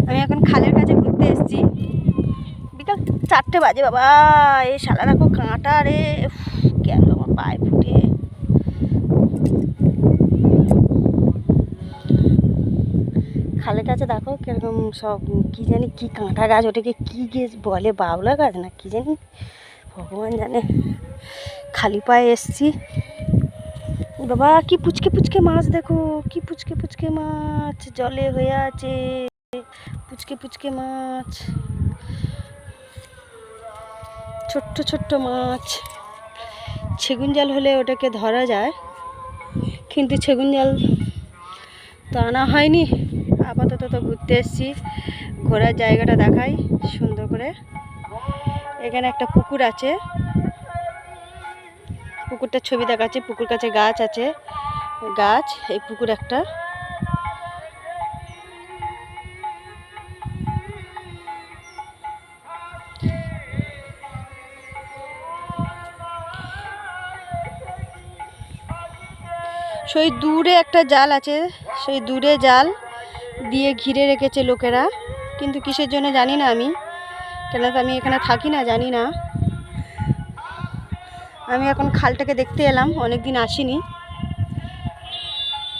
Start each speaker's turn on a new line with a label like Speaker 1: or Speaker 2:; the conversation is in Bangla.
Speaker 1: আমি এখন খালের কাছে ঘুরতে এসেছি। বিকাল 4টে বাজে। বাবা এই শালা দেখো কাঁটা রে, গেল আমার পায়ে ফুটে। খালের কাছে দেখো কিরকম সব কি জানি কি কাঁটা গাছ, ওটাকে কি গাছ বলে, বাউলা গাছ না কি জানি, ভগবান জানে। খালি পায়ে এসছি। বাবা কি পুচকে পুচকে মাছ দেখো, কি পুচকে পুচকে মাছ জলে হয়ে আছে, পুচকে পুচকে মাছ, ছোট্ট ছোট্ট মাছ। সেগুন জাল হলে ওটাকে ধরা যায়, কিন্তু সেগুন জাল তো আনা হয়নি। আপাতত তো ঘুরতে এসেছি, ঘোরার জায়গাটা দেখাই সুন্দর করে। এখানে একটা পুকুর আছে, পুকুরটার ছবি দেখাচ্ছে। পুকুর কাছে গাছ আছে, গাছ, এই পুকুর একটা। সেই দূরে একটা জাল আছে, সেই দূরে জাল দিয়ে ঘিরে রেখেছে লোকেরা, কিন্তু কিসের জন্য জানি না আমি, কেন তো আমি এখানে থাকি না, জানি না। আমি এখন খালটাকে দেখতে এলাম, অনেক দিন আসিনি।